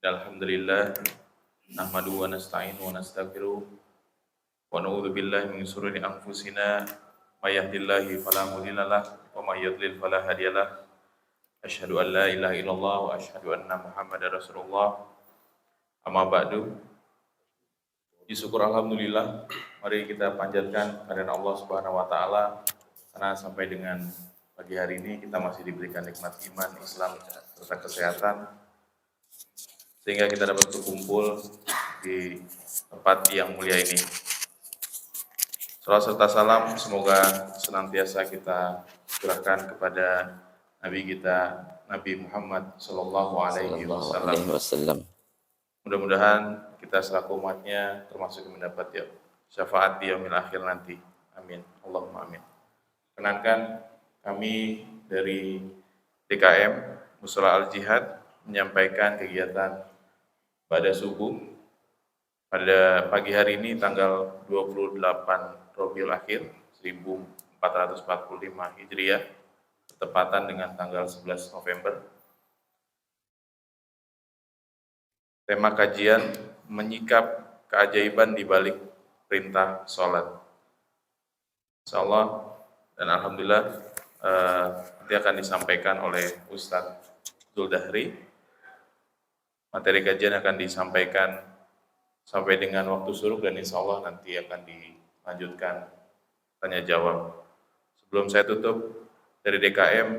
Alhamdulillah nahmaduhu wa nasta'inuhu wa nastaghfiruh wa na'udzu billahi min shururi anfusina may yahdihillahu fala mudhillalah wa may yudlil fala hadiyalah. Asyhadu an la ilaha illallah wa asyhadu anna Muhammadar Rasulullah. Amma ba'du. Syukur alhamdulillah, mari kita panjatkan kehadirat Allah Subhanahu wa taala karena sampai dengan pagi hari ini kita masih diberikan nikmat iman, Islam serta kesehatan sehingga kita dapat berkumpul di tempat yang mulia ini. Salam serta salam semoga senantiasa kita curahkan kepada Nabi kita, Nabi Muhammad Sallallahu Alaihi Wasallam. Mudah-mudahan kita selaku umatnya termasuk yang mendapat syafaat di yaumil akhir nanti. Amin. Allahumma amin. Kenankan kami dari DKM Mushola Al-Jihad menyampaikan kegiatan pada subuh pada pagi hari ini tanggal 28 Rabiul Akhir 1445 Hijriah bertepatan dengan tanggal 11 November. Tema kajian menyikap keajaiban di balik perintah sholat. Insyaallah dan alhamdulillah nanti akan disampaikan oleh Ustadz Zuldahri. Materi kajian akan disampaikan sampai dengan waktu suruh dan insya Allah nanti akan dilanjutkan tanya jawab. Sebelum saya tutup dari DKM,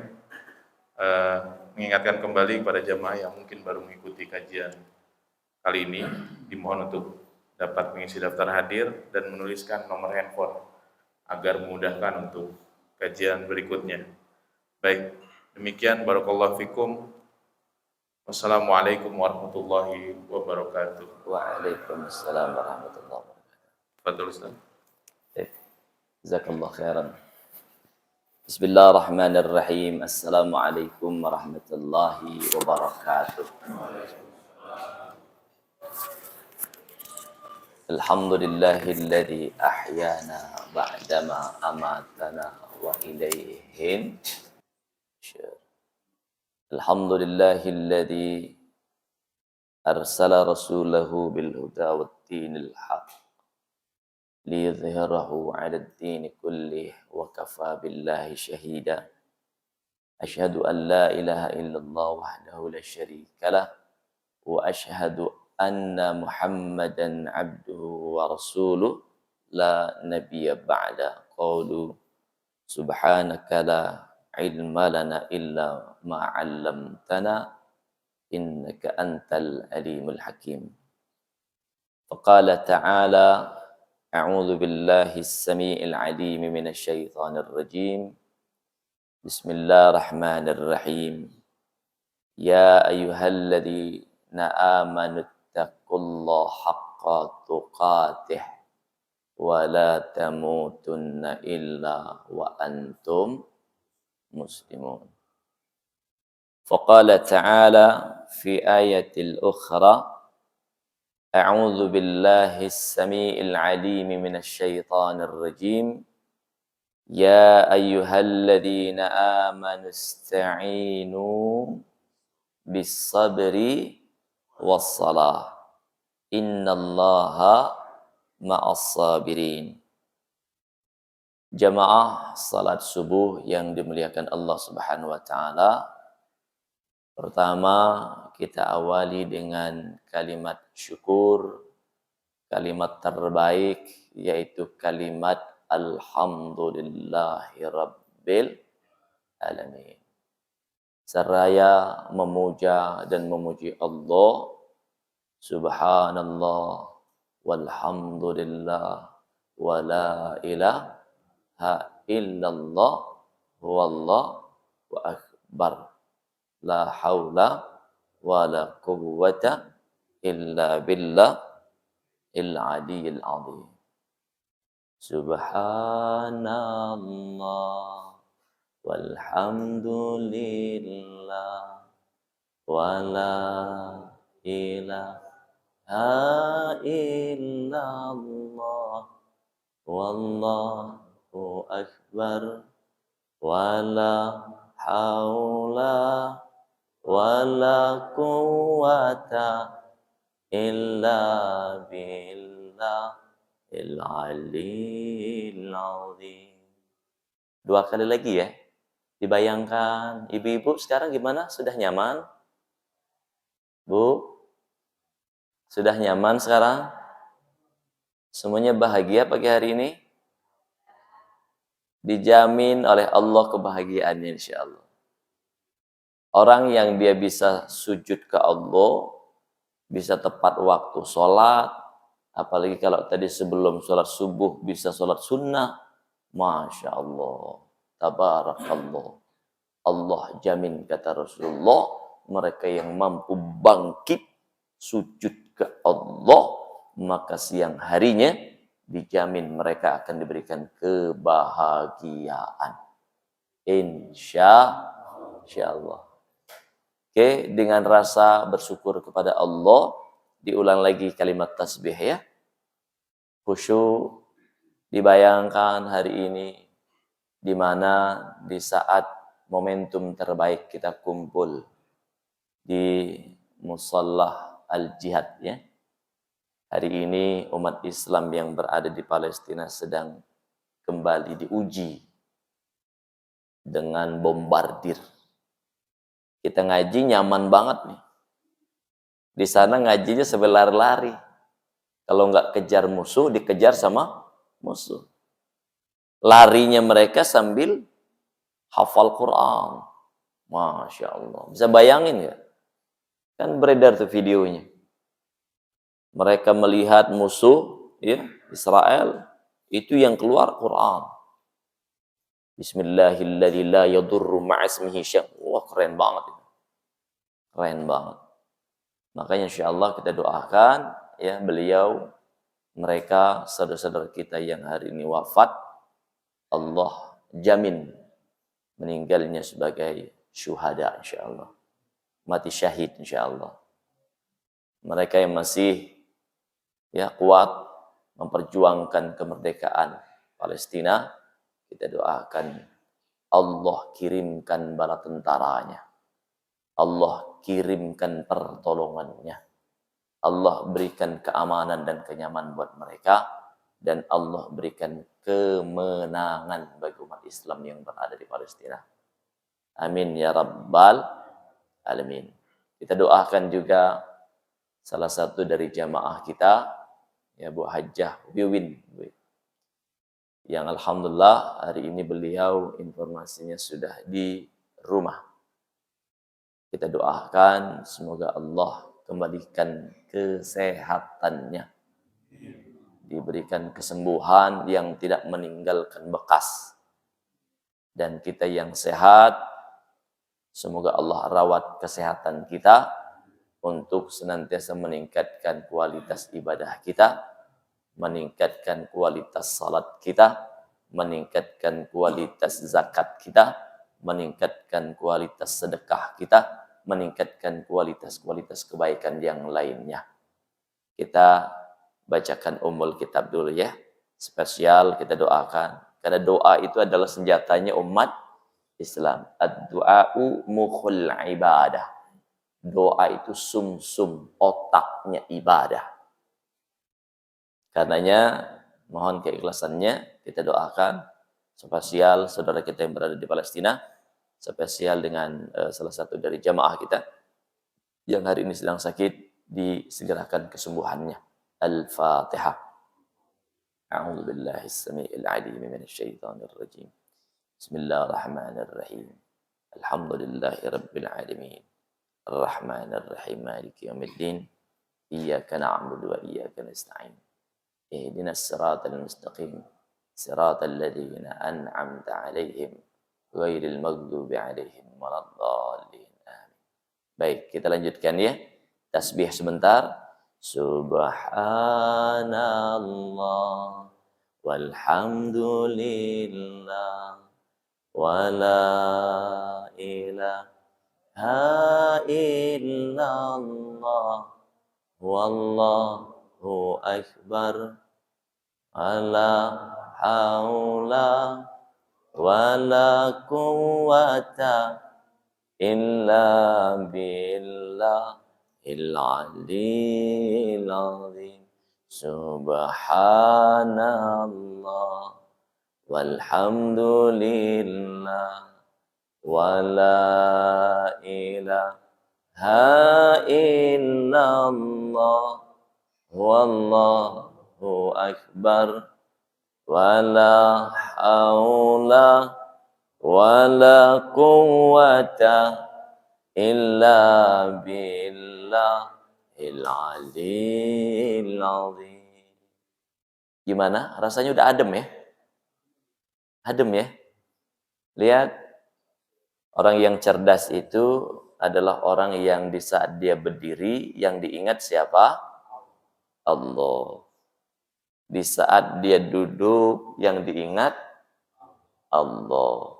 mengingatkan kembali kepada jamaah yang mungkin baru mengikuti kajian kali ini, dimohon untuk dapat mengisi daftar hadir dan menuliskan nomor handphone agar memudahkan untuk kajian berikutnya. Baik, demikian barakallahu fikum. Wassalamualaikum warahmatullahi wabarakatuh. Waalaikumsalam warahmatullahi wabarakatuh. Fadhil Ustaz. Jazakallahu khairan. Bismillahirrahmanirrahim. Assalamualaikum warahmatullahi wabarakatuh. Alhamdulillahilladzi ahyana ba'dama amatana wa ilaihin syur. Alhamdulillahilladzi arsala rasulahu bil huda wat dinil haq liyudhhirahu 'ala ad-din kullih wa kafa billahi shahida. Asyhadu an la ilaha illallah wahdahu la syarika lah wa asyhadu anna Muhammadan 'abduhu wa rasuluh la nabiyya ba'da. Qaulu subhanaka la ilma lana illa ma 'allamtana innaka antal alimul hakim. Faqala ta'ala a'udzu billahi as-sami'il 'alim minasy syaithanir rajim. Bismillahirrahmanirrahim. Ya ayyuhalladzina amanu taqullaha haqqa tuqatih wa la tamutunna illa wa antum muslimun. Faqala ta'ala fi ayatil ukhra a'udzu billahi as-sami'il 'alim minasy syaithanir rajim. Ya ayyuhalladzina amanu ista'inu bis-sabri was-salah. Innallaha ma'as sabirin. Jamaah salat subuh yang dimuliakan Allah Subhanahu wa taala. Pertama, kita awali dengan kalimat syukur, kalimat terbaik yaitu kalimat alhamdulillahi rabbil alamin. Seraya memuja dan memuji Allah, subhanallah walhamdulillah wa la ilaha illallah wallahu akbar. La haula wa la quwwata illa billah il-aliyyil azim. Subhanallah walhamdulillah wa la ilaha illallah wallahu akbar wa la haula wala quwwata إلا بالله العلي العظيم. Dua kali lagi ya. Dibayangkan, ibu-ibu sekarang gimana? Sudah nyaman? Bu, sudah nyaman sekarang? Semuanya bahagia pagi hari ini? Dijamin oleh Allah kebahagiaannya insya Allah. Orang yang dia bisa sujud ke Allah, bisa tepat waktu sholat, apalagi kalau tadi sebelum sholat subuh bisa sholat sunnah, Masya Allah, tabarakallah. Allah jamin kata Rasulullah, mereka yang mampu bangkit sujud ke Allah, maka siang harinya dijamin mereka akan diberikan kebahagiaan. Insya Allah. Oke, dengan rasa bersyukur kepada Allah, diulang lagi kalimat tasbih ya. Khusyuk, dibayangkan hari ini, di mana di saat momentum terbaik kita kumpul di Musalla Al-Jihad ya. Hari ini umat Islam yang berada di Palestina sedang kembali diuji dengan bombardir. Kita ngaji nyaman banget nih. Di sana ngajinya sambil lari-lari. Kalau nggak kejar musuh, dikejar sama musuh. Larinya mereka sambil hafal Quran. Masya Allah. Bisa bayangin ya? Kan beredar tuh videonya. Mereka melihat musuh, ya, Israel, itu yang keluar Quran. Bismillahilladzi la yadurru ma'asmihi syai'. Wah, keren banget itu. Keren banget. Makanya insyaallah kita doakan ya beliau, mereka saudara-saudara kita yang hari ini wafat, Allah jamin meninggalnya sebagai syuhada insyaallah. Mati syahid insyaallah. Mereka yang masih ya kuat memperjuangkan kemerdekaan Palestina, kita doakan Allah kirimkan bala tentaranya. Allah kirimkan pertolongannya. Allah berikan keamanan dan kenyamanan buat mereka. Dan Allah berikan kemenangan bagi umat Islam yang berada di Palestina. Amin ya rabbal alamin. Kita doakan juga salah satu dari jamaah kita, ya Bu Hajjah Wiwin, yang alhamdulillah hari ini beliau informasinya sudah di rumah. Kita doakan semoga Allah kembalikan kesehatannya, diberikan kesembuhan yang tidak meninggalkan bekas. Dan kita yang sehat, semoga Allah rawat kesehatan kita untuk senantiasa meningkatkan kualitas ibadah kita, meningkatkan kualitas salat kita, meningkatkan kualitas zakat kita, meningkatkan kualitas sedekah kita, meningkatkan kualitas-kualitas kebaikan yang lainnya. Kita bacakan Ummul Kitab dulu ya. Spesial kita doakan. Karena doa itu adalah senjatanya umat Islam. Ad-du'a'u mukhul ibadah. Doa itu sumsum otaknya ibadah. Karenanya mohon keikhlasannya kita doakan spesial saudara kita yang berada di Palestina, spesial dengan salah satu dari jamaah kita yang hari ini sedang sakit, disegerakan kesembuhannya. Al-Fatihah. A'udzu billahi as-sami'il 'alim minasyaitonir rajim. Bismillahirrahmanirrahim. Alhamdulillahi rabbil alamin. Ar-Rahmanir Rahim. Maliki yaumiddin. Iyyaka na'budu wa iyyaka nasta'in. Ihdinas siratal mustaqim. Siratal ladzina an'amta 'alaihim ghairil maghdubi 'alaihim waladdallin. Baik, kita lanjutkan ya. Tasbih sebentar. Subhanallah walhamdulillah wala ilaha illallah wallahu akbar wala haula wala quwwata illa billah العلي العظيم Subhanallah walhamdulillah wala ilaha illallah wallahu akbar wala haula wala quwwata illa billahil aliyil azim. Gimana? Rasanya udah adem ya? Adem ya? Lihat, orang yang cerdas itu adalah orang yang di saat dia berdiri, yang diingat siapa? Allah. Di saat dia duduk, yang diingat Allah.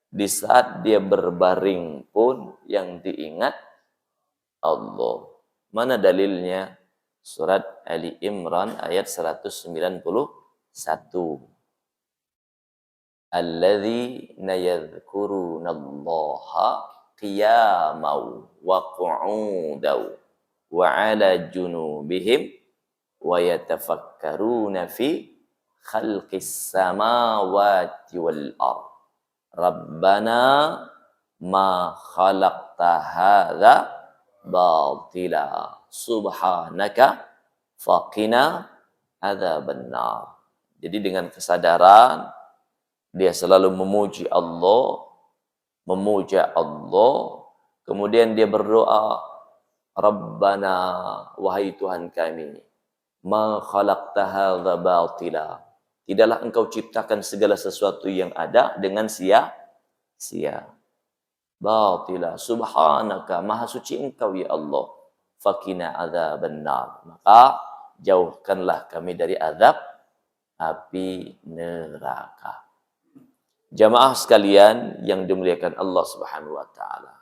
Di saat dia berbaring pun, yang diingat Allah. Mana dalilnya? Surat Ali Imran ayat 191. Alladzina yadhkurunallaha qiyaman wa qu'udan wa 'ala junubihim wa yatafakkaruna fi khalqis samawati wal ardh. Rabbana ma khalaqta hadza batila subhanaka faqina adzabannar. Jadi dengan kesadaran dia selalu memuji Allah, memuja Allah, kemudian dia berdoa, Rabbana, wahai Tuhan kami, ma khalaqta hadza batila. Tidaklah engkau ciptakan segala sesuatu yang ada dengan sia-sia. Batila, subhanaka, maha suci engkau ya Allah. Faqina adzabannar. Maka jauhkanlah kami dari azab api neraka. Jamaah sekalian yang dimuliakan Allah Subhanahu wa taala,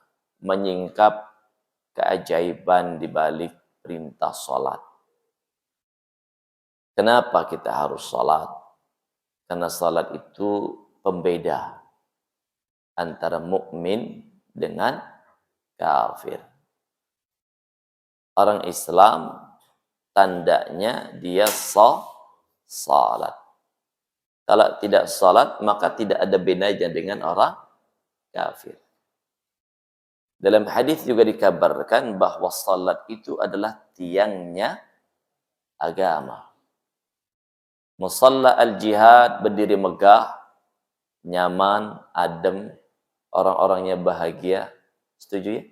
menyingkap keajaiban di balik perintah salat. Kenapa kita harus salat? Karena salat itu pembeda antara mukmin dengan kafir. Orang Islam tandanya dia salat. Kalau tidak salat, maka tidak ada bedanya dengan orang kafir. Dalam hadis juga dikabarkan bahwa salat itu adalah tiangnya agama. Musalla al-jihad berdiri megah, nyaman, adem, orang-orangnya bahagia. Setuju ya?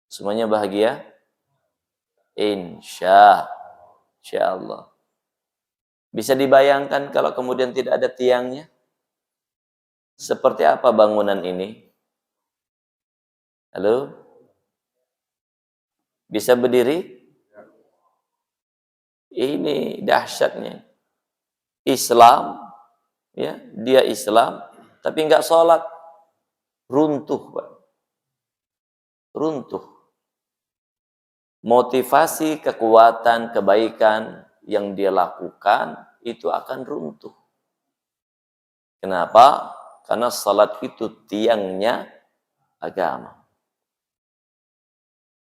Semuanya bahagia? Insya Allah. Bisa dibayangkan kalau kemudian tidak ada tiangnya? Seperti apa bangunan ini? Halo? Bisa berdiri? Ini dahsyatnya. Islam, ya, dia Islam, tapi enggak sholat. Runtuh, Pak. Runtuh. Motivasi, kekuatan, kebaikan yang dia lakukan itu akan runtuh. Kenapa? Karena salat itu tiangnya agama.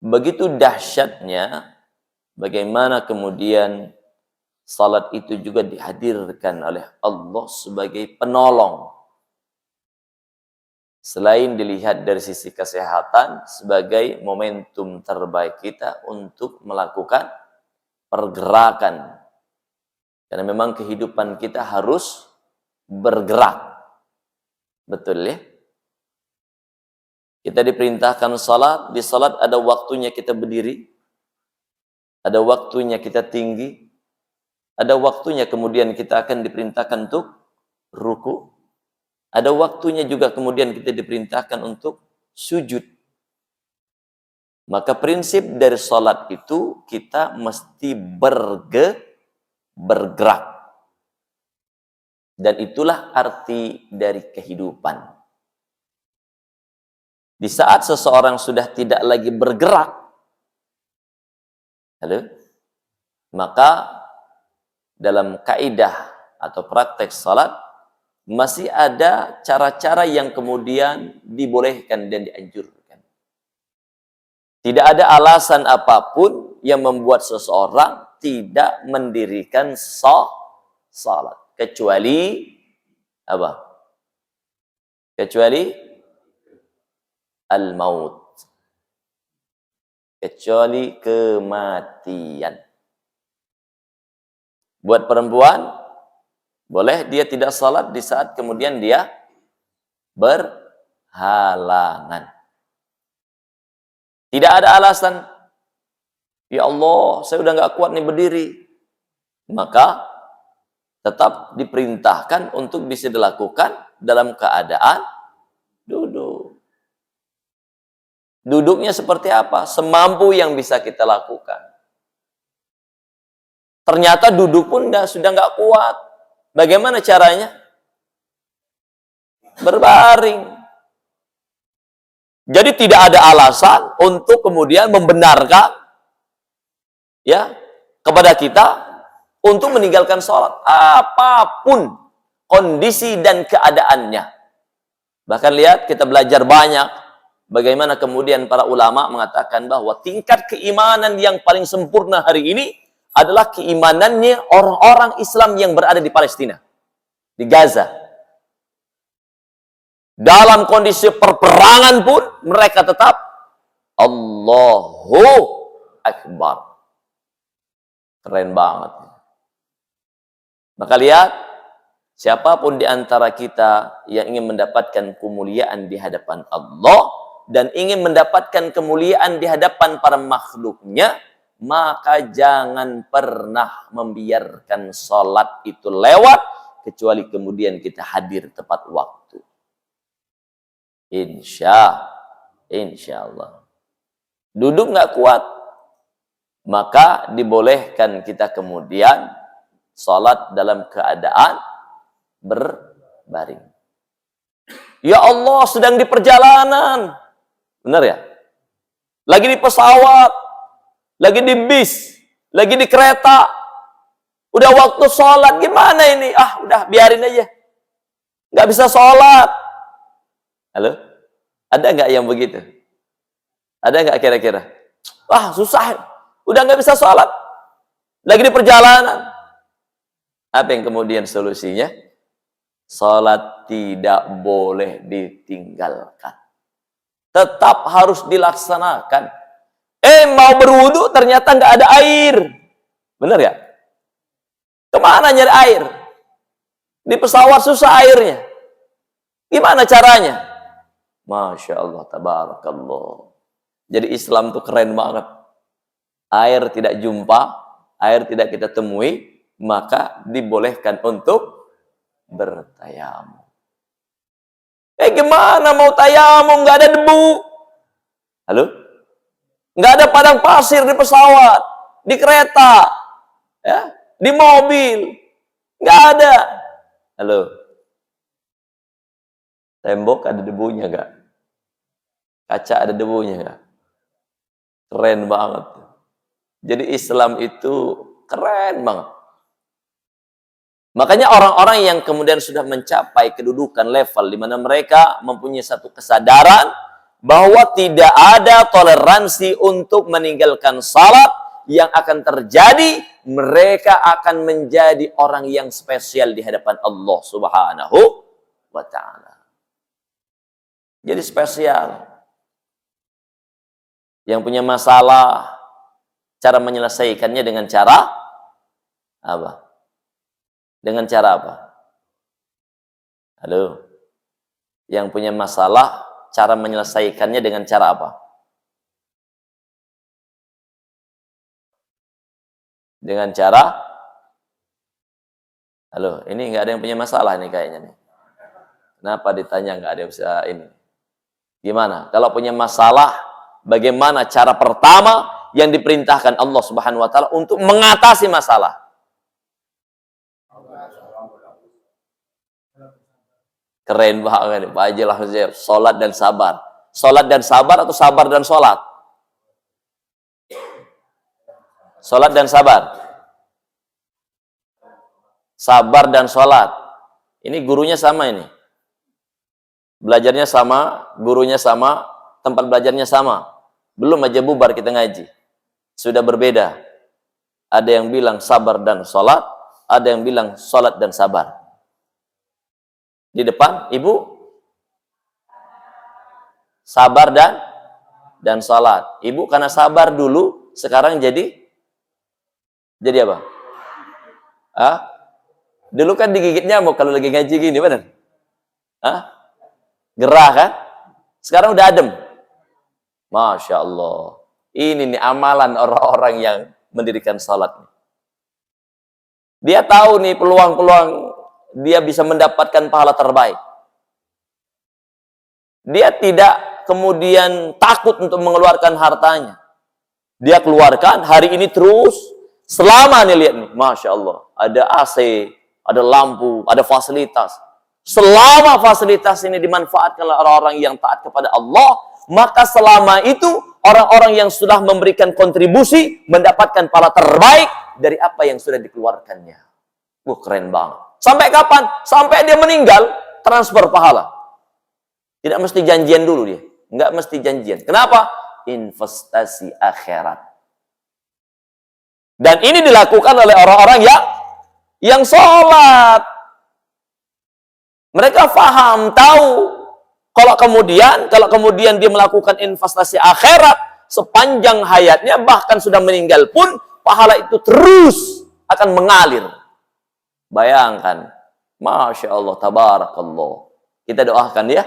Begitu dahsyatnya, bagaimana kemudian salat itu juga dihadirkan oleh Allah sebagai penolong. Selain dilihat dari sisi kesehatan sebagai momentum terbaik kita untuk melakukan pergerakan. Karena memang kehidupan kita harus bergerak. Betul ya? Kita diperintahkan salat, di salat ada waktunya kita berdiri, ada waktunya kita tinggi, ada waktunya kemudian kita akan diperintahkan untuk ruku, ada waktunya juga kemudian kita diperintahkan untuk sujud. Maka prinsip dari salat itu kita mesti bergerak. Dan itulah arti dari kehidupan. Di saat seseorang sudah tidak lagi bergerak, maka dalam kaidah atau praktek salat masih ada cara-cara yang kemudian dibolehkan dan dianjurkan. Tidak ada alasan apapun yang membuat seseorang tidak mendirikan salat. Kecuali apa? Kecuali al-maut. Kecuali kematian. Buat perempuan, boleh dia tidak salat di saat kemudian dia berhalangan. Tidak ada alasan, ya Allah, saya udah nggak kuat nih berdiri. Maka tetap diperintahkan untuk bisa dilakukan dalam keadaan duduk. Duduknya seperti apa? Semampu yang bisa kita lakukan. Ternyata duduk pun sudah nggak kuat. Bagaimana caranya? Berbaring. Jadi tidak ada alasan untuk kemudian membenarkan ya kepada kita untuk meninggalkan sholat apapun kondisi dan keadaannya. Bahkan lihat, kita belajar banyak bagaimana kemudian para ulama mengatakan bahwa tingkat keimanan yang paling sempurna hari ini adalah keimanannya orang-orang Islam yang berada di Palestina, di Gaza. Dalam kondisi perperangan pun mereka tetap Allahu Akbar. Keren banget. Maka lihat, siapapun di antara kita yang ingin mendapatkan kemuliaan di hadapan Allah dan ingin mendapatkan kemuliaan di hadapan para makhluknya, maka jangan pernah membiarkan sholat itu lewat kecuali kemudian kita hadir tepat waktu. Insya Allah. Duduk nggak kuat, maka dibolehkan kita kemudian sholat dalam keadaan berbaring. Ya Allah, sedang di perjalanan. Benar ya? Lagi di pesawat, lagi di bis, lagi di kereta. Udah waktu sholat, gimana ini? Udah biarin aja. Nggak bisa sholat. Halo? Ada nggak yang begitu? Ada nggak kira-kira? Susah. Udah nggak bisa sholat. Lagi di perjalanan. Apa yang kemudian solusinya? Sholat tidak boleh ditinggalkan. Tetap harus dilaksanakan. Mau berwudu ternyata nggak ada air. Benar ya? Kemana nyari air? Di pesawat susah airnya. Gimana caranya? Masya Allah, tabarakallah. Jadi Islam tuh keren banget. Air tidak jumpa, air tidak kita temui, maka dibolehkan untuk bertayamum. Gimana mau tayamum, nggak ada debu? Halo? Nggak ada padang pasir di pesawat, di kereta, ya, di mobil, nggak ada. Halo? Tembok ada debunya nggak? Kaca ada debunya nggak? Keren banget. Jadi Islam itu keren banget. Makanya orang-orang yang kemudian sudah mencapai kedudukan level di mana mereka mempunyai satu kesadaran bahwa tidak ada toleransi untuk meninggalkan salat, yang akan terjadi, mereka akan menjadi orang yang spesial di hadapan Allah Subhanahu wa Ta'ala. Jadi spesial. Yang punya masalah, cara menyelesaikannya dengan cara apa? Dengan cara apa? Halo? Yang punya masalah, cara menyelesaikannya dengan cara apa? Dengan cara, halo, ini nggak ada yang punya masalah nih kayaknya nih. Kenapa ditanya nggak ada yang bisa ini? Gimana? Kalau punya masalah, bagaimana cara pertama yang diperintahkan Allah Subhanahu wa Ta'ala untuk mengatasi masalah? Keren banget Pak Haji langsung jawab, salat dan sabar. Salat dan sabar atau sabar dan salat? Salat dan sabar. Sabar dan salat. Ini gurunya sama ini. Belajarnya sama, gurunya sama, tempat belajarnya sama. Belum aja bubar kita ngaji. Sudah berbeda. Ada yang bilang sabar dan sholat, ada yang bilang sholat dan sabar. Di depan, ibu, sabar dan sholat. Ibu karena sabar dulu, sekarang jadi apa? Hah? Dulu kan digigit nyamuk kalau lagi ngaji gini, benar? Hah? Gerah kan? Sekarang udah adem. Masya Allah. Ini nih amalan orang-orang yang mendirikan salat. Dia tahu nih peluang-peluang dia bisa mendapatkan pahala terbaik. Dia tidak kemudian takut untuk mengeluarkan hartanya. Dia keluarkan hari ini terus. Selama nih lihat nih, Masya Allah. Ada AC, ada lampu, ada fasilitas. Selama fasilitas ini dimanfaatkan oleh orang-orang yang taat kepada Allah, maka selama itu orang-orang yang sudah memberikan kontribusi mendapatkan pahala terbaik dari apa yang sudah dikeluarkannya. Keren banget. Sampai kapan? Sampai dia meninggal, transfer pahala. Tidak mesti janjian dulu dia. Enggak mesti janjian. Kenapa? Investasi akhirat. Dan ini dilakukan oleh orang-orang yang sholat. Mereka faham, tahu. Kalau kemudian dia melakukan investasi akhirat sepanjang hayatnya, bahkan sudah meninggal pun, pahala itu terus akan mengalir. Bayangkan. Masya Allah, tabarakallah. Kita doakan ya.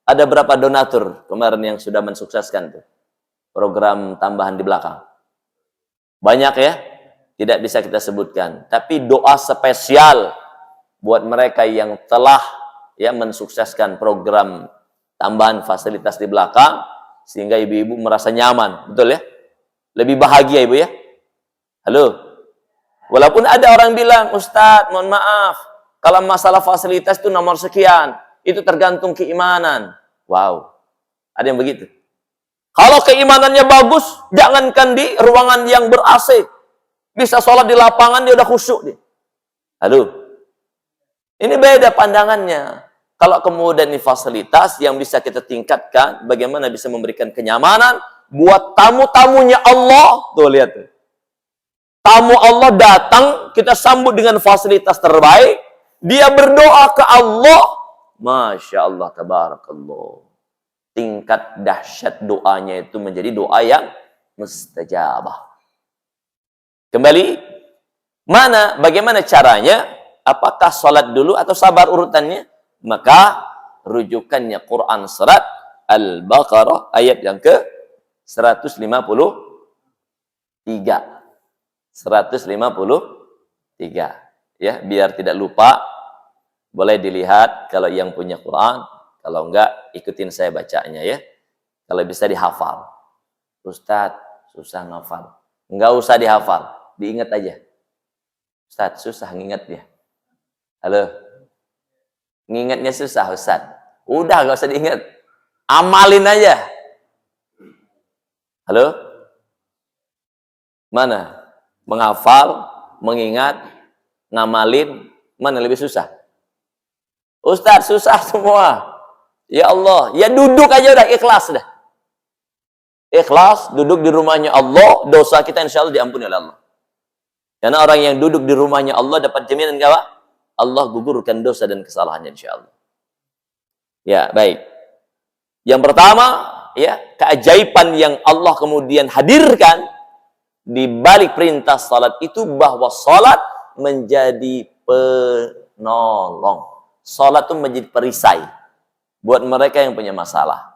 Ada berapa donatur kemarin yang sudah mensukseskan tuh program tambahan di belakang? Banyak ya. Tidak bisa kita sebutkan. Tapi doa spesial buat mereka yang telah mensukseskan program tambahan fasilitas di belakang, sehingga ibu-ibu merasa nyaman, betul ya? Lebih bahagia ibu ya? Halo? Walaupun ada orang bilang, Ustadz, mohon maaf, kalau masalah fasilitas itu nomor sekian, itu tergantung keimanan. Wow, ada yang begitu. Kalau keimanannya bagus, jangankan di ruangan yang ber-AC, bisa sholat di lapangan, dia udah khusyuk dia. Halo? Ini beda pandangannya. Kalau kemudian ini fasilitas yang bisa kita tingkatkan, bagaimana bisa memberikan kenyamanan buat tamu-tamunya Allah. Tuh lihat tuh. Tamu Allah datang, kita sambut dengan fasilitas terbaik. Dia berdoa ke Allah. Masya Allah, tabarakallah. Tingkat dahsyat doanya itu menjadi doa yang mustajabah. Kembali, bagaimana caranya? Apakah sholat dulu atau sabar urutannya? Maka rujukannya Quran surat Al-Baqarah ayat yang ke 153. 153. Ya, biar tidak lupa, boleh dilihat kalau yang punya Quran, kalau enggak ikutin saya bacanya ya. Kalau bisa dihafal. Ustadz, susah ngafal. Enggak usah dihafal, diingat aja. Ustadz, susah nginget ya. Halo? Ngingetnya susah, Ustaz. Udah, gak usah diingat. Amalin aja. Halo? Mana? Menghafal, mengingat, ngamalin, mana lebih susah? Ustaz, susah semua. Ya Allah, ya duduk aja udah, ikhlas dah. Ikhlas, duduk di rumahnya Allah, dosa kita insya Allah diampuni oleh Allah. Karena orang yang duduk di rumahnya Allah dapat jaminan gak? Allah gugurkan dosa dan kesalahannya insyaallah. Ya, baik. Yang pertama, ya, keajaiban yang Allah kemudian hadirkan di balik perintah salat itu bahwa salat menjadi penolong. Salat itu menjadi perisai buat mereka yang punya masalah.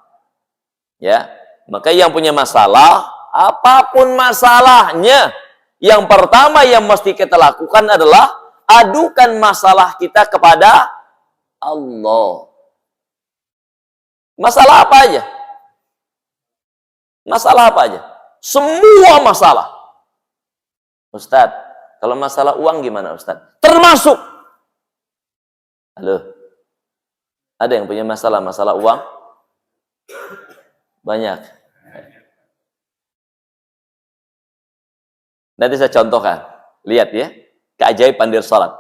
Ya, maka yang punya masalah, apapun masalahnya, yang pertama yang mesti kita lakukan adalah adukan masalah kita kepada Allah. Masalah apa aja? Masalah apa aja? Semua masalah. Ustadz, kalau masalah uang gimana Ustadz? Termasuk. Halo? Ada yang punya masalah uang? Banyak. Nanti saya contohkan. Lihat ya. Keajaiban dari salat.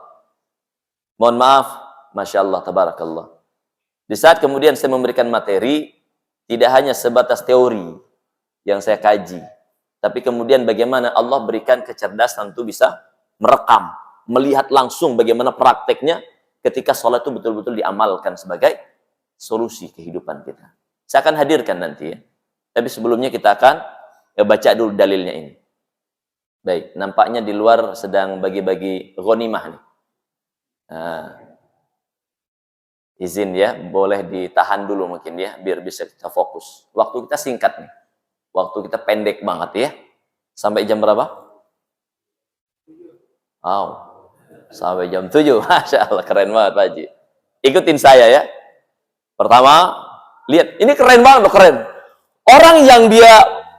Mohon maaf, Masya Allah, tabarakallah. Di saat kemudian saya memberikan materi, tidak hanya sebatas teori yang saya kaji. Tapi kemudian bagaimana Allah berikan kecerdasan untuk bisa merekam, melihat langsung bagaimana prakteknya ketika sholat itu betul-betul diamalkan sebagai solusi kehidupan kita. Saya akan hadirkan nanti ya. Tapi sebelumnya kita akan baca dulu dalilnya ini. Baik, nampaknya di luar sedang bagi-bagi ghanimah nih. Nah, izin ya, boleh ditahan dulu mungkin ya, biar bisa kita fokus. Waktu kita singkat nih. Waktu kita pendek banget ya. Sampai jam berapa? Wow, sampai jam 7. Masya Allah, keren banget Pak Haji. Ikutin saya ya. Pertama, lihat. Ini keren banget loh, keren. Orang yang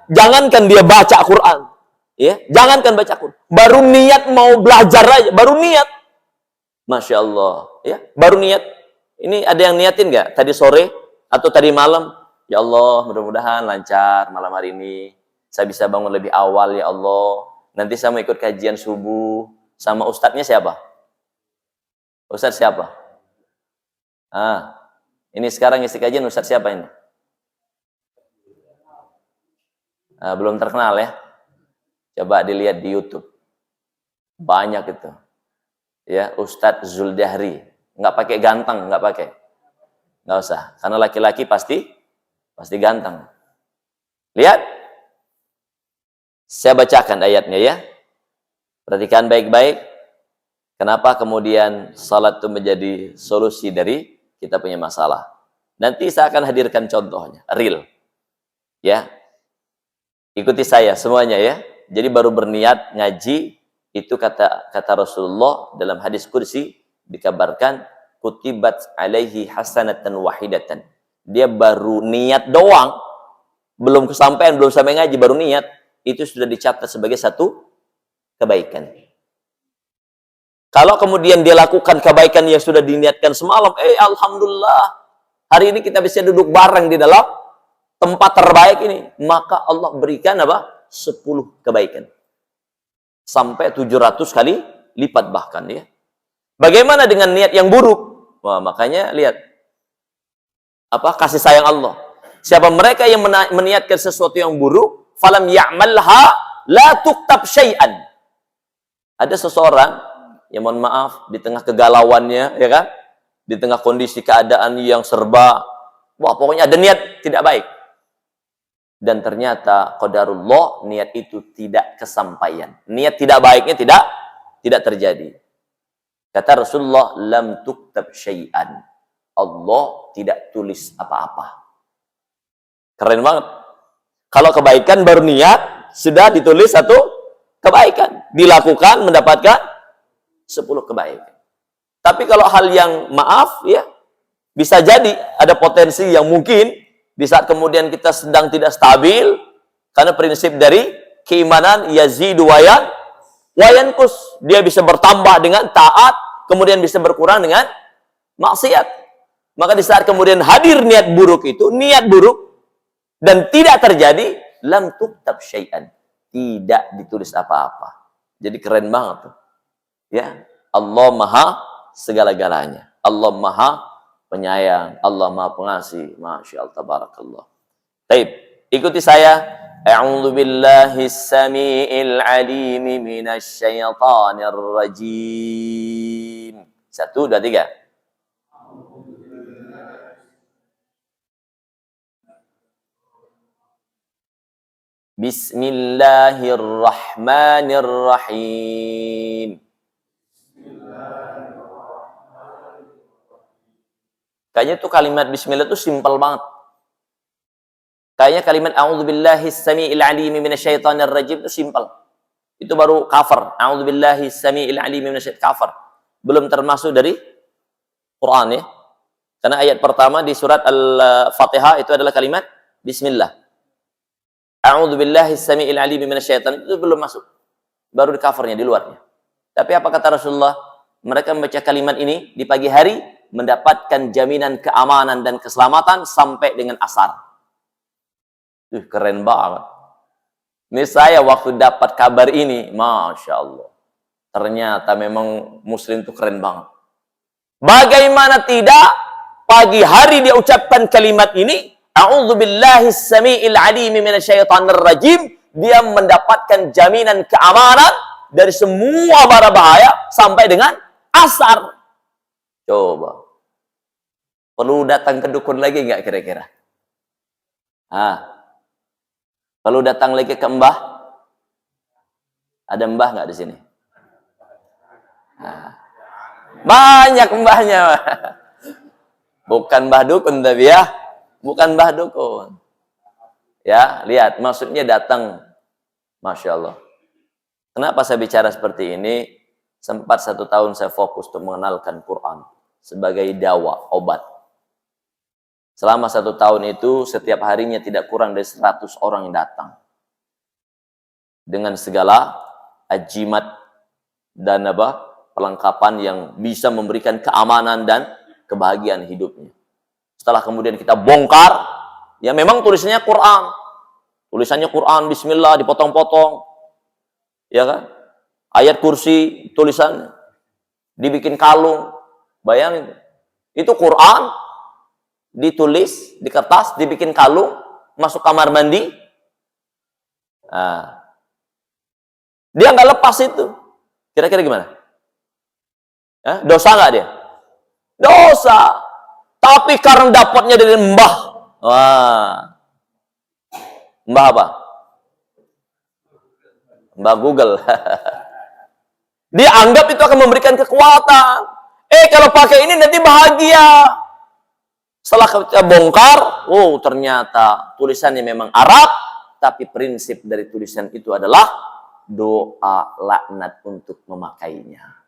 jangankan dia baca Quran. Ya, jangankan baca Quran. Baru niat mau belajar aja. Baru niat. Masya Allah. Ya, baru niat. Ini ada yang niatin nggak? Tadi sore atau tadi malam? Ya Allah, mudah-mudahan lancar malam hari ini. Saya bisa bangun lebih awal, ya Allah. Nanti saya mau ikut kajian subuh. Sama ustadznya siapa? Ustadz siapa? Ini sekarang isi kajian ustadz siapa ini? Belum terkenal ya. Coba dilihat di YouTube. Banyak itu. Ya, Ustadz Zuldahri. Nggak pakai ganteng, nggak pakai. Nggak usah. Karena laki-laki pasti ganteng. Lihat. Saya bacakan ayatnya ya. Perhatikan baik-baik. Kenapa kemudian salat itu menjadi solusi dari kita punya masalah. Nanti saya akan hadirkan contohnya. Real. Ya. Ikuti saya semuanya ya. Jadi baru berniat ngaji. Itu kata Rasulullah dalam hadis kursi. Dikabarkan. Kutibat alaihi hasanatan wahidatan. Dia baru niat doang, belum kesampaian, belum sampai ngaji, baru niat, itu sudah dicatat sebagai satu kebaikan. Kalau kemudian dia lakukan kebaikan yang sudah diniatkan semalam, alhamdulillah, hari ini kita bisa duduk bareng di dalam tempat terbaik ini, maka Allah berikan apa? 10 kebaikan. Sampai 700 kali lipat bahkan ya. Bagaimana dengan niat yang buruk? Wah, makanya lihat. Kasih sayang Allah. Siapa mereka yang meniatkan sesuatu yang buruk, falam ya'malha la tuktab syai'an. Ada seseorang yang mohon maaf di tengah kegalauannya, ya kan? Di tengah kondisi keadaan yang serba, pokoknya ada niat tidak baik. Dan ternyata qadarullah, niat itu tidak kesampaian. Niat tidak baiknya tidak terjadi. Kata Rasulullah, lam tuktab syai'an. Allah tidak tulis apa-apa. Keren banget. Kalau kebaikan baru niat, sudah ditulis satu kebaikan. Dilakukan, mendapatkan 10 kebaikan. Tapi kalau hal yang maaf, ya bisa jadi ada potensi yang mungkin di saat kemudian kita sedang tidak stabil, karena prinsip dari keimanan yazidu wayankus. Dia bisa bertambah dengan taat, kemudian bisa berkurang dengan maksiat. Maka di saat kemudian hadir niat buruk itu, niat buruk, dan tidak terjadi, lam tuktab syai'an. Tidak ditulis apa-apa. Jadi keren banget tuh. Ya, Allah Maha segala-galanya. Allah Maha penyayang. Allah Maha pengasih. Masya Allah, tabarakallah. Baik, ikuti saya. A'udzu billahi as-sami'il 'alim minasy syaithanir rajim. 1, 2, 3. Bismillahirrahmanirrahim. Kayaknya itu kalimat bismillah itu simpel banget. Kayaknya kalimat a'udzubillahis samiil alim minasyaitonir rajim itu simpel. Itu baru cover. A'udzubillahis samiil alim minasyaitonir cover. Belum termasuk dari Quran ya. Karena ayat pertama di surat Al-Fatihah itu adalah kalimat bismillah. A'udzubillahis samiil alim minasyaitonir, itu belum masuk. Baru di covernya, di luarnya. Tapi apa kata Rasulullah? Mereka membaca kalimat ini di pagi hari mendapatkan jaminan keamanan dan keselamatan sampai dengan asar. Keren banget. Ini saya waktu dapat kabar ini, Masya Allah. Ternyata memang Muslim itu keren banget. Bagaimana tidak, pagi hari dia ucapkan kalimat ini, A'udzu billahi samiil 'alim minasyaitonir rajim. Dia mendapatkan jaminan keamanan dari semua bara bahaya sampai dengan asar. Coba. Perlu datang ke dukun lagi nggak kira-kira? Perlu datang lagi ke mbah? Ada mbah nggak di sini? Banyak mbahnya. Bukan mbah dukun tapi ya. Bukan mbah dukun. Ya, lihat. Maksudnya datang. Masya Allah. Kenapa saya bicara seperti ini? Sempat 1 tahun saya fokus untuk mengenalkan Quran. Sebagai dawa, obat. Selama 1 tahun itu, setiap harinya tidak kurang dari 100 orang yang datang. Dengan segala ajimat dan perlengkapan yang bisa memberikan keamanan dan kebahagiaan hidupnya. Setelah kemudian kita bongkar, ya memang tulisannya Quran. Tulisannya Quran, bismillah, dipotong-potong. Ya kan? Ayat kursi, tulisannya. Dibikin kalung. Bayangin. Itu Quran, ditulis, di kertas, dibikin kalung, masuk kamar mandi. Dia nggak lepas itu. Kira-kira gimana? Dosa nggak dia? Dosa. Tapi karena dapatnya dari mbah. Mbah apa? Mbah Google. Dia anggap itu akan memberikan kekuatan. Kalau pakai ini nanti bahagia. Setelah kita bongkar, ternyata tulisannya memang Arab, tapi prinsip dari tulisan itu adalah doa laknat untuk memakainya.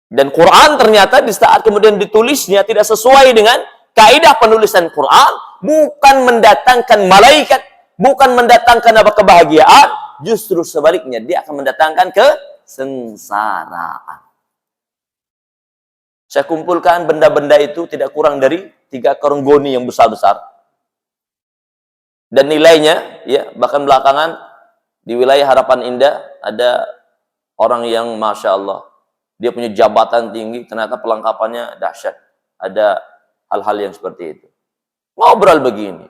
Dan Quran ternyata di saat kemudian ditulisnya tidak sesuai dengan kaidah penulisan Quran, bukan mendatangkan malaikat, bukan mendatangkan kebahagiaan, justru sebaliknya dia akan mendatangkan kesengsaraan. Saya kumpulkan benda-benda itu tidak kurang dari 3 karung goni yang besar-besar. Dan nilainya, ya bahkan belakangan di wilayah Harapan Indah ada orang yang Masya Allah, dia punya jabatan tinggi, ternyata pelengkapannya dahsyat. Ada hal-hal yang seperti itu. Ngobrol begini.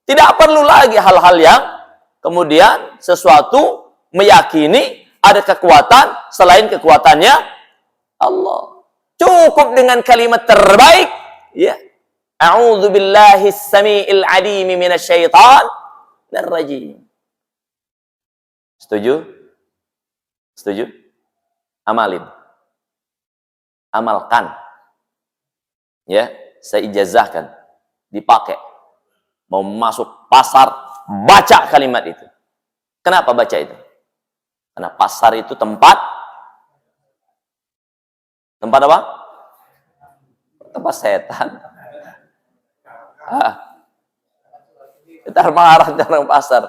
Tidak perlu lagi hal-hal yang kemudian sesuatu meyakini ada kekuatan selain kekuatannya Allah. Cukup dengan kalimat terbaik, ya. A'udzu billahi samiil 'alim minasyaitonir rajim. Setuju? Setuju? Amalin. Amalkan. Ya, saya ijazahkan. Dipakai. Mau masuk pasar, baca kalimat itu. Kenapa baca itu? Karena pasar itu tempat apa? Tempat setan. Kita marah dalam pasar.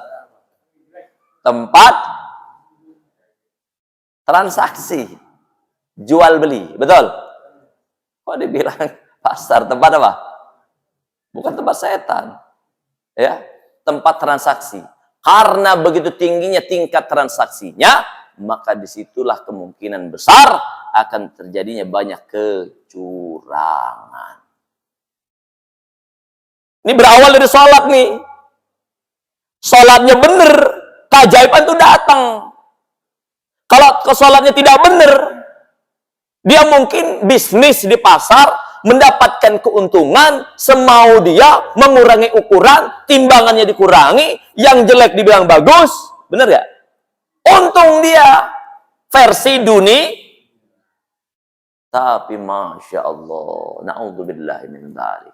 Tempat transaksi. Jual beli, betul? Kok dibilang pasar, tempat apa? Bukan tempat setan. Ya, tempat transaksi. Karena begitu tingginya tingkat transaksinya, maka disitulah kemungkinan besar akan terjadinya banyak kecurangan. Ini berawal dari sholat nih. Sholatnya benar, keajaiban itu datang. Kalau sholatnya tidak benar, dia mungkin bisnis di pasar, mendapatkan keuntungan, semau dia, mengurangi ukuran, timbangannya dikurangi, yang jelek dibilang bagus, benar gak? Untung dia, versi dunia, tapi Masya Allah, na'udzubillahi min dzalik.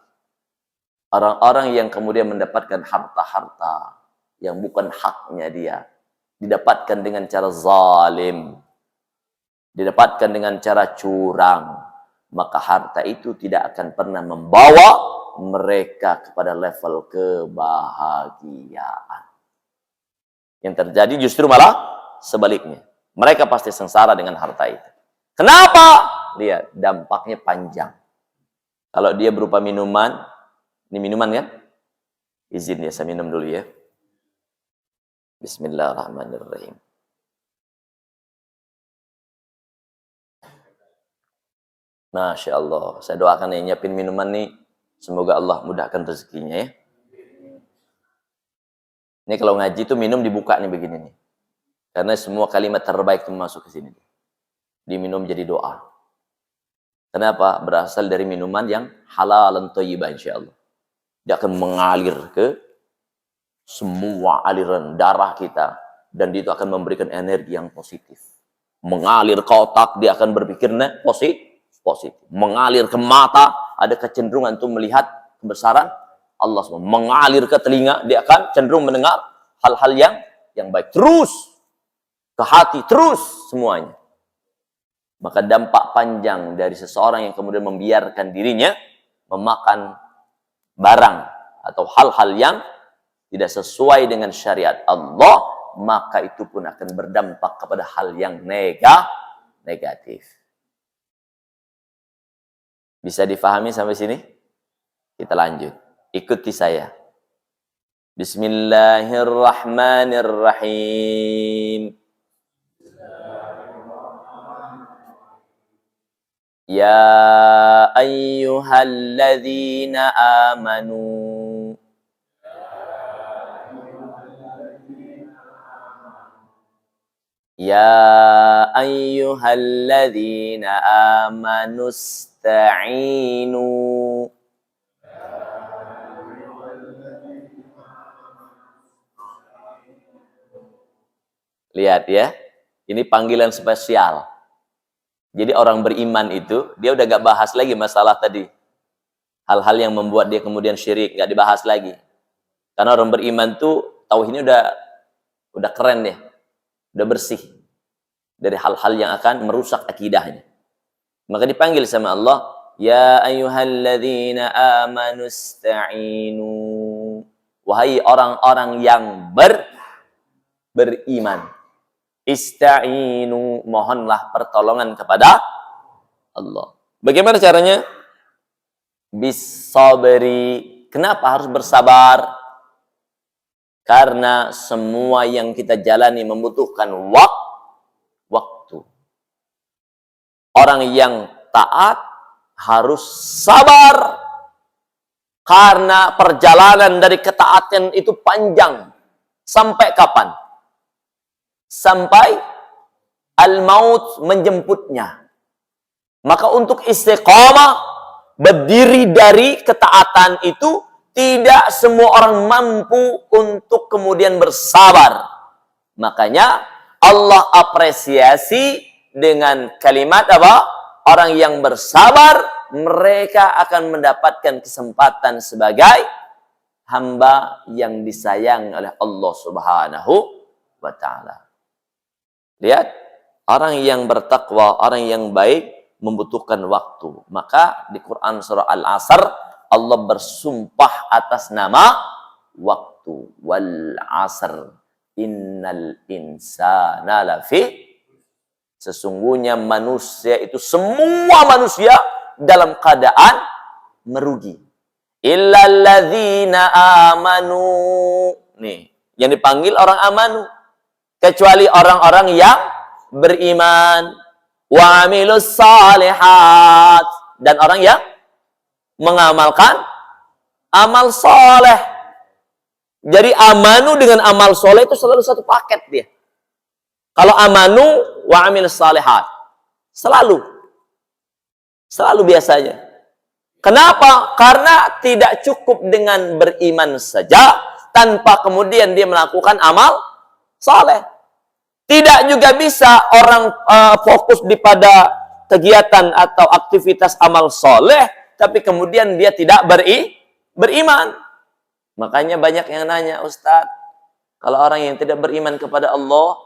Orang-orang yang kemudian mendapatkan harta-harta yang bukan haknya dia, didapatkan dengan cara zalim, didapatkan dengan cara curang, maka harta itu tidak akan pernah membawa mereka kepada level kebahagiaan. Yang terjadi justru malah sebaliknya. Mereka pasti sengsara dengan harta itu. Kenapa? Lihat, dampaknya panjang. Kalau dia berupa minuman, ini minuman kan? Izin ya, saya minum dulu ya. Bismillahirrahmanirrahim. Masya Allah, saya doakan yang nyiapin minuman nih, Semoga Allah mudahkan rezekinya ya. Ini kalau ngaji itu minum dibuka nih begini nih. Karena semua kalimat terbaik itu masuk ke sini. Diminum jadi doa. Kenapa? Berasal dari minuman yang halal dan thayyibah insyaallah. Dia akan mengalir ke semua aliran darah kita dan itu akan memberikan energi yang positif. Mengalir ke otak, dia akan berpikir positif. Mengalir ke mata, ada kecenderungan untuk melihat kebesaran Allah SWT. Mengalir ke telinga, dia akan cenderung mendengar hal-hal yang baik. Terus ke hati, terus semuanya. Maka dampak panjang dari seseorang yang kemudian membiarkan dirinya memakan barang atau hal-hal yang tidak sesuai dengan syariat Allah, maka itu pun akan berdampak kepada hal yang negatif. Bisa difahami sampai sini? Kita lanjut. Ikuti saya. Bismillahirrahmanirrahim. Ya ayyuhalladzina amanu. Ya ayyuhalladzina amanu ista'inu. Lihat ya, ini panggilan spesial. Jadi orang beriman itu, dia udah gak bahas lagi masalah tadi. Hal-hal yang membuat dia kemudian syirik, gak dibahas lagi. Karena orang beriman tuh, tauhidnya udah keren deh. Udah bersih. Dari hal-hal yang akan merusak akidahnya. Maka dipanggil sama Allah, Ya ayyuhalladzina amanu ista'inu. Wahai orang-orang yang beriman. Ista'inu, mohonlah pertolongan kepada Allah. Bagaimana caranya? Bisabri. Kenapa harus bersabar? Karena semua yang kita jalani membutuhkan waktu. Orang yang taat harus sabar. Karena perjalanan dari ketaatan itu panjang. Sampai kapan? Sampai al-maut menjemputnya. Maka untuk istiqamah, berdiri dari ketaatan itu, tidak semua orang mampu untuk kemudian bersabar. Makanya Allah apresiasi dengan kalimat apa? Orang yang bersabar, mereka akan mendapatkan kesempatan sebagai hamba yang disayang oleh Allah Subhanahu wa Ta'ala. Lihat, orang yang bertakwa, orang yang baik membutuhkan waktu. Maka di Quran surah Al-Asr, Allah bersumpah atas nama waktu. Wal asr, innal insana lafi. Sesungguhnya manusia itu, semua manusia dalam keadaan merugi. Illalladzina amanu. Nih, yang dipanggil orang amanu. Kecuali orang-orang yang beriman, wa amilus salihat, dan orang yang mengamalkan amal soleh. Jadi amanu dengan amal soleh itu selalu satu paket dia. Kalau amanu wa amilus salihat, selalu biasanya. Kenapa? Karena tidak cukup dengan beriman saja tanpa kemudian dia melakukan amal soleh. Tidak juga bisa orang fokus pada kegiatan atau aktivitas amal soleh, tapi kemudian dia tidak beriman. Makanya banyak yang nanya, Ustadz, kalau orang yang tidak beriman kepada Allah,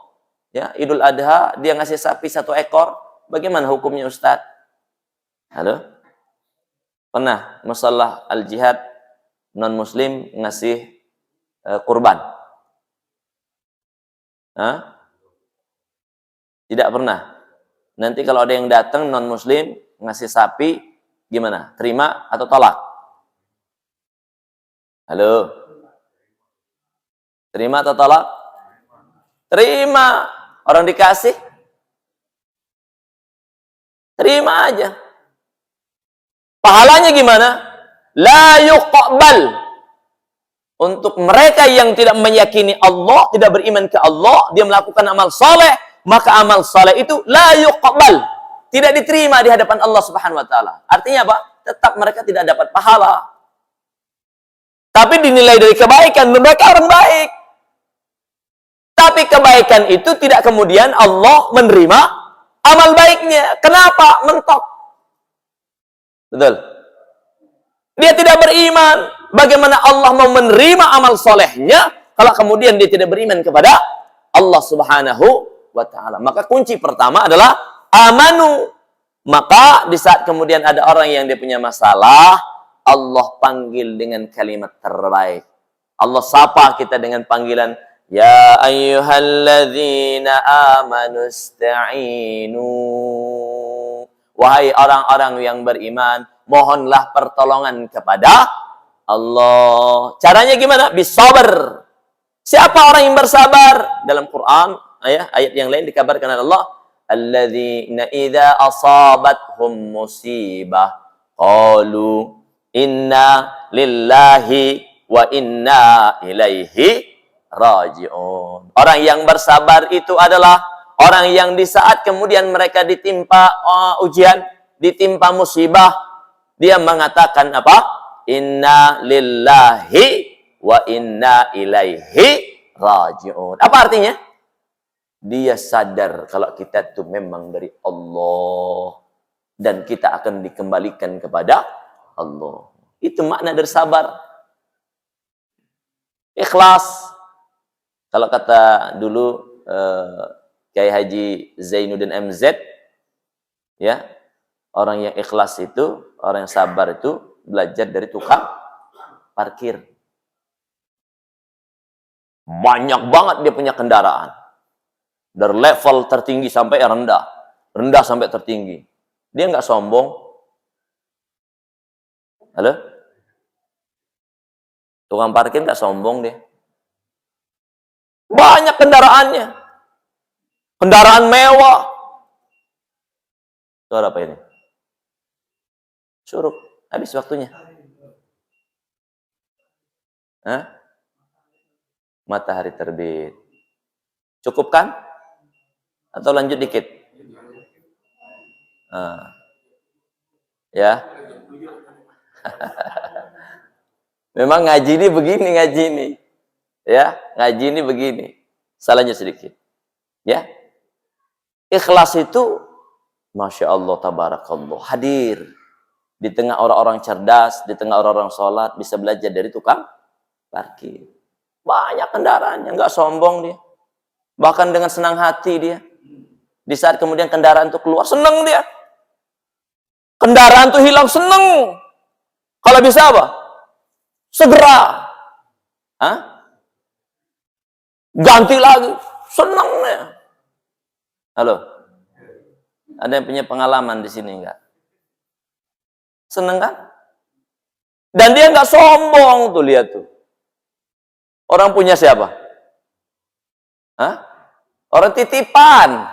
ya Idul Adha, dia ngasih sapi 1 ekor, bagaimana hukumnya Ustadz? Halo? Pernah masalah al-jihad non-muslim ngasih kurban? Hah? Tidak pernah. Nanti kalau ada yang datang non-muslim ngasih sapi, gimana? Terima atau tolak? Halo? Terima atau tolak? Terima. Orang dikasih, terima aja. Pahalanya gimana? la yuqbal. Untuk mereka yang tidak meyakini Allah, tidak beriman ke Allah, dia melakukan amal saleh, maka amal saleh itu la yuqbal, tidak diterima di hadapan Allah Subhanahu wa taala. Artinya apa? Tetap mereka tidak dapat pahala. Tapi dinilai dari kebaikan, mereka orang baik. Tapi kebaikan itu tidak kemudian Allah menerima amal baiknya. Kenapa? Mentok. Betul. Dia tidak beriman. Bagaimana Allah mau menerima amal solehnya kalau kemudian dia tidak beriman kepada Allah Subhanahu wa ta'ala. Maka kunci pertama adalah amanu. Maka di saat kemudian ada orang yang dia punya masalah, Allah panggil dengan kalimat terbaik. Allah sapa kita dengan panggilan, ya ayyuhalladzina amanu ista'inu. Wahai orang-orang yang beriman, mohonlah pertolongan kepada Allah. Caranya gimana? Bisabar. Siapa orang yang bersabar? Dalam Quran, ayat yang lain dikabarkan oleh Allah, alladzina idza asabathum musibah qalu inna lillahi wa inna ilaihi raji'un. Orang yang bersabar itu adalah orang yang di saat kemudian mereka ditimpa ujian, ditimpa musibah, dia mengatakan apa? Inna lillahi wa inna ilaihi raji'un. Apa artinya? Dia sadar kalau kita itu memang dari Allah dan kita akan dikembalikan kepada Allah. Itu makna bersabar. Ikhlas. Kalau kata dulu Kiai Haji Zainuddin MZ, ya, orang yang ikhlas itu, orang yang sabar itu belajar dari tukang parkir. Banyak banget dia punya kendaraan. Dari level tertinggi sampai rendah. Rendah sampai tertinggi. Dia nggak sombong. Halo? Tukang parkir nggak sombong dia. Banyak kendaraannya. Kendaraan mewah. Suara apa ini? Suruh. Habis waktunya. Hah? Matahari terbit. Cukup kan? Atau lanjut dikit? Ya. Memang ngaji ini begini, ngaji ini. Ya, ngaji ini begini. Salahnya sedikit. Ya. Ikhlas itu, Masya Allah, tabarakallah, hadir. Di tengah orang-orang cerdas, di tengah orang-orang sholat, bisa belajar dari tukang parkir. Banyak kendaraannya, nggak sombong dia. Bahkan dengan senang hati dia. Di saat kemudian kendaraan itu keluar, senang dia. Kendaraan itu hilang, senang. Kalau bisa apa? Segera. Hah? Ganti lagi. Senang dia. Halo? Ada yang punya pengalaman di sini enggak? Seneng kan? Dan dia nggak sombong tuh, lihat tuh. Orang punya siapa? Hah? Orang titipan.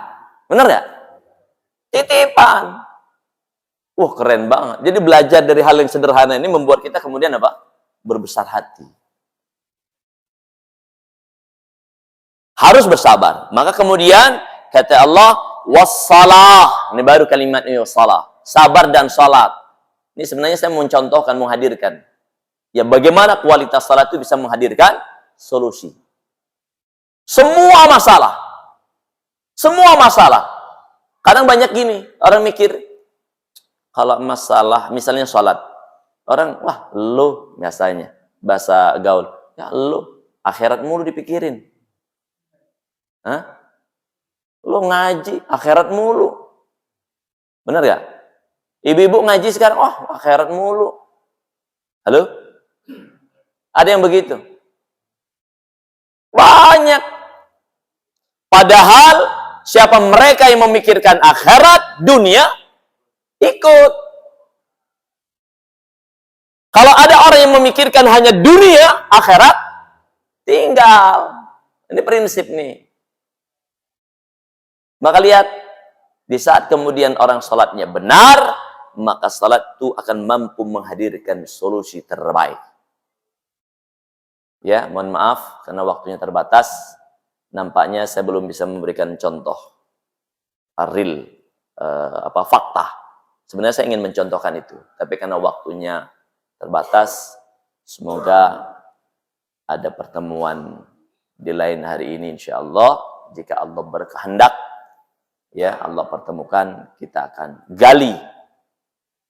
Bener nggak? Titipan. Wah, keren banget. Jadi belajar dari hal yang sederhana ini membuat kita kemudian apa? Berbesar hati. Harus bersabar. Maka kemudian kata Allah, wassalah. Ini baru kalimat ini, wassalah. Sabar dan salat. Ini sebenarnya saya mau mencontohkan, menghadirkan. Ya, bagaimana kualitas salat itu bisa menghadirkan solusi. Semua masalah. Semua masalah. Kadang banyak gini, orang mikir, kalau masalah, misalnya salat. Orang, wah, lo biasanya. Bahasa gaul. Ya, lo. Akhirat mulu dipikirin. Hah? Lo ngaji, akhirat mulu. Benar gak? Ibu-ibu ngaji sekarang, oh akhirat mulu. Halo? Ada yang begitu? Banyak. Padahal siapa mereka yang memikirkan akhirat, dunia, ikut. Kalau ada orang yang memikirkan hanya dunia, akhirat, tinggal. Ini prinsip nih. Maka lihat, di saat kemudian orang sholatnya benar, maka salat itu akan mampu menghadirkan solusi terbaik. Ya, mohon maaf karena waktunya terbatas. Nampaknya saya belum bisa memberikan contoh real fakta. Sebenarnya saya ingin mencontohkan itu, tapi karena waktunya terbatas, semoga ada pertemuan di lain hari ini insyaallah. Jika Allah berkehendak, ya Allah pertemukan, kita akan gali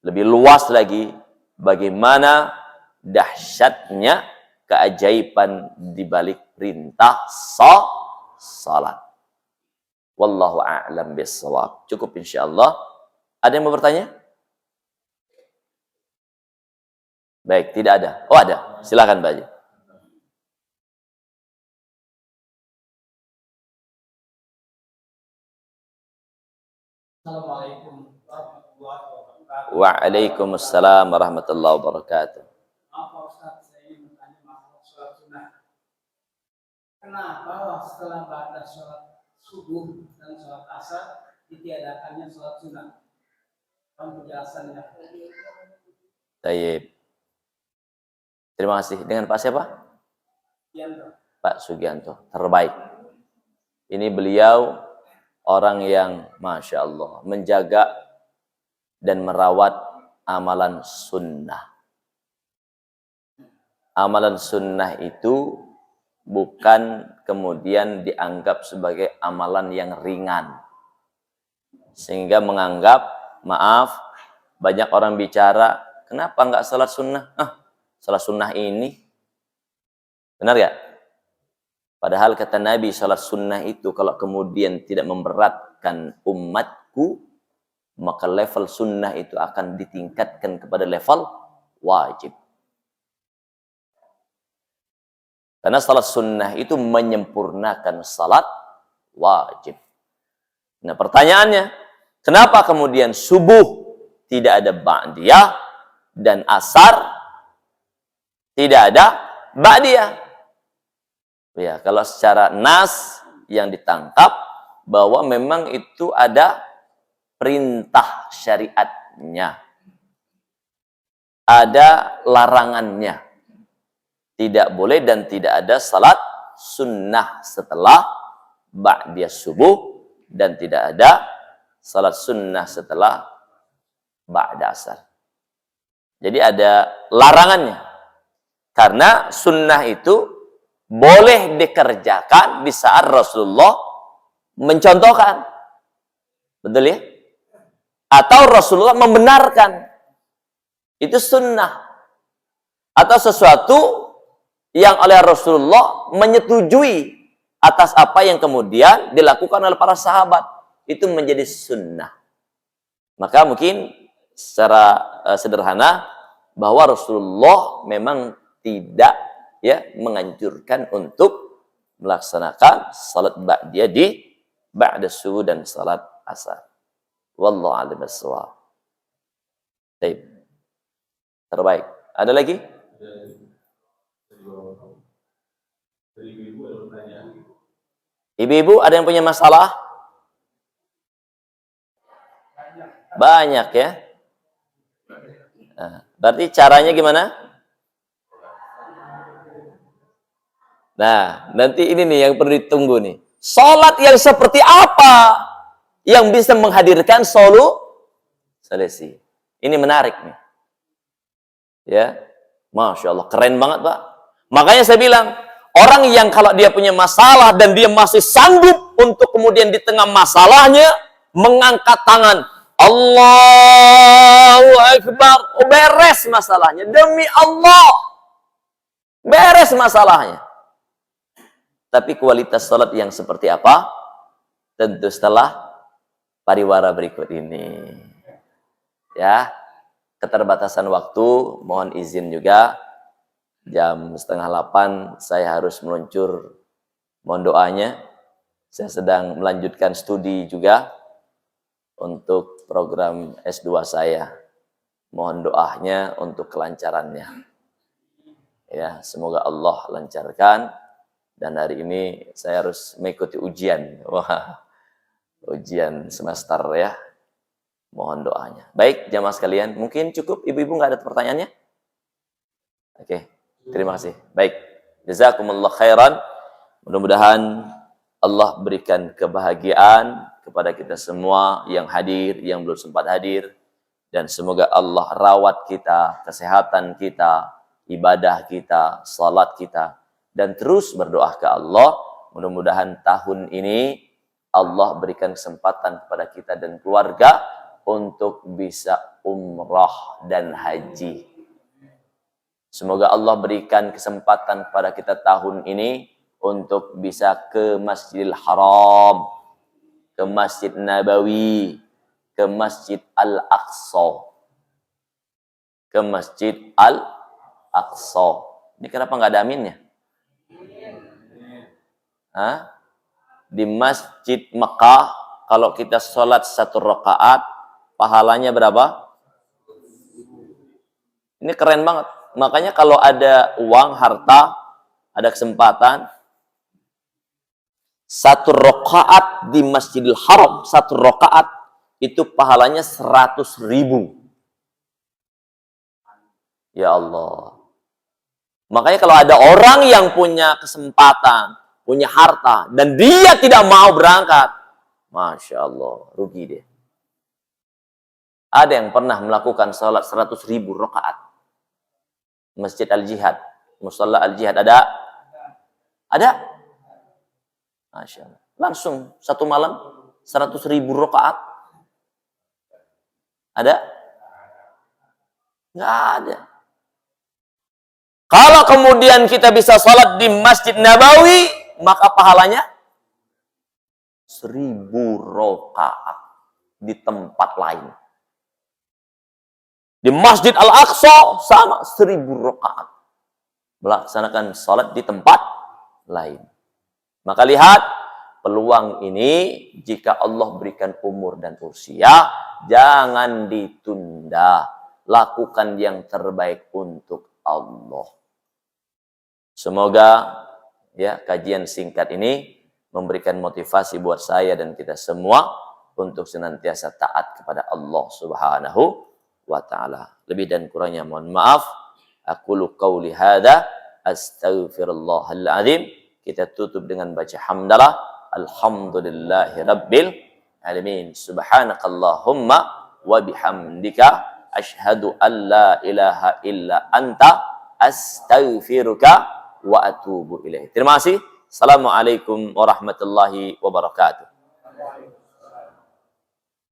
lebih luas lagi bagaimana dahsyatnya keajaiban di balik perintah salat. Wallahu a'lam bissawab. Cukup insyaallah. Ada yang mau bertanya? Baik, tidak ada. Oh, ada. Silakan, Pak Haji. Assalamualaikum warahmatullahi wabarakatuh. Waalaikumsalam warahmatullahi wabarakatuh. Maaf Pak Ustaz, saya ingin bertanya masalah sholat sunnah. Kenapa setelah ba'da sholat subuh dan sholat asar ditiadakannya sholat sunnah? Penjelasannya. Tayyib. Terima kasih. Dengan Pak siapa? Yanto. Pak Sugianto. Terbaik. Ini beliau orang yang Masya Allah menjaga dan merawat amalan sunnah. Amalan sunnah itu bukan kemudian dianggap sebagai amalan yang ringan. Sehingga menganggap, maaf, banyak orang bicara, kenapa nggak salat sunnah? Salat sunnah ini. Benar ya? Padahal kata Nabi, salat sunnah itu kalau kemudian tidak memberatkan umatku, maka level sunnah itu akan ditingkatkan kepada level wajib. Karena salat sunnah itu menyempurnakan salat wajib. Nah pertanyaannya, kenapa kemudian subuh tidak ada ba'diyah dan asar tidak ada ba'diyah? Ya, kalau secara nas yang ditangkap bahwa memang itu ada perintah syariatnya. Ada larangannya. Tidak boleh dan tidak ada salat sunnah setelah ba'diyah subuh dan tidak ada salat sunnah setelah ba'da asar. Jadi ada larangannya. Karena sunnah itu boleh dikerjakan di saat Rasulullah mencontohkan. Betul ya? Atau Rasulullah membenarkan. Itu sunnah. Atau sesuatu yang oleh Rasulullah menyetujui atas apa yang kemudian dilakukan oleh para sahabat. Itu menjadi sunnah. Maka mungkin secara sederhana bahwa Rasulullah memang tidak menganjurkan untuk melaksanakan salat ba'diyah di ba'da subuh dan salat asar. Wallahu a'lam bissawab. Baik. Terbaik. Ada lagi? Ibu-ibu ada yang punya masalah? Banyak ya. Nah, berarti caranya gimana? Nah, nanti ini nih yang perlu ditunggu nih. Salat yang seperti apa yang bisa menghadirkan solusi? Ini menarik nih. Ya, Masya Allah, keren banget Pak. Makanya saya bilang, orang yang kalau dia punya masalah dan dia masih sanggup untuk kemudian di tengah masalahnya mengangkat tangan, Allahu Akbar, beres masalahnya. Demi Allah, beres masalahnya. Tapi kualitas salat yang seperti apa? Tentu setelah pariwara berikut ini. Ya, keterbatasan waktu, mohon izin juga. Jam 7:30 saya harus meluncur. Mohon doanya. Saya sedang melanjutkan studi juga untuk program S2 saya. Mohon doanya untuk kelancarannya. Ya, semoga Allah lancarkan. Dan hari ini saya harus mengikuti ujian. Wah, ujian semester ya. Mohon doanya. Baik, jamaah sekalian, mungkin cukup. Ibu-ibu nggak ada pertanyaannya? Oke, terima kasih. Baik, jazakumullah khairan. Mudah-mudahan Allah berikan kebahagiaan kepada kita semua yang hadir, yang belum sempat hadir. Dan semoga Allah rawat kita, kesehatan kita, ibadah kita, salat kita. Dan terus berdoa ke Allah. Mudah-mudahan tahun ini Allah berikan kesempatan kepada kita dan keluarga untuk bisa umrah dan haji. Semoga Allah berikan kesempatan kepada kita tahun ini untuk bisa ke Masjidil Haram, ke Masjid Nabawi, ke Masjid Al-Aqsa. Ke Masjid Al-Aqsa. Ini kenapa nggak ada aminnya? Hah? Di Masjid Mekah, kalau kita sholat 1 rakaat, pahalanya berapa? Ini keren banget. Makanya kalau ada uang, harta, ada kesempatan, 1 rakaat di Masjidil Haram, 1 rakaat itu pahalanya 100.000. Ya Allah. Makanya kalau ada orang yang punya kesempatan, punya harta, dan dia tidak mau berangkat, Masya Allah, rugi dia. Ada yang pernah melakukan salat 100.000 rakaat. Masjid Al-Jihad, Musalla Al-Jihad, ada? Ada? Masya Allah. Langsung 1 malam 100.000 rakaat. Ada? Nggak ada. Kalau kemudian kita bisa sholat di Masjid Nabawi, maka pahalanya 1.000 rakaat di tempat lain. Di Masjid Al-Aqsa sama 1.000 rakaat. Melaksanakan sholat di tempat lain. Maka lihat peluang ini, jika Allah berikan umur dan usia, jangan ditunda. Lakukan yang terbaik untuk Allah. Semoga ya kajian singkat ini memberikan motivasi buat saya dan kita semua untuk senantiasa taat kepada Allah Subhanahu wa ta'ala. Lebih dan kurangnya mohon maaf. Aqulu qawli hadza astaghfirullahal azim. Kita tutup dengan baca hamdalah. Alhamdulillahi rabbil alamin. Subhanakallahumma wa bihamdika asyhadu an la ilaha illa anta astaghfiruka wa atubu ilaih. Terima kasih. Assalamualaikum warahmatullahi wabarakatuh.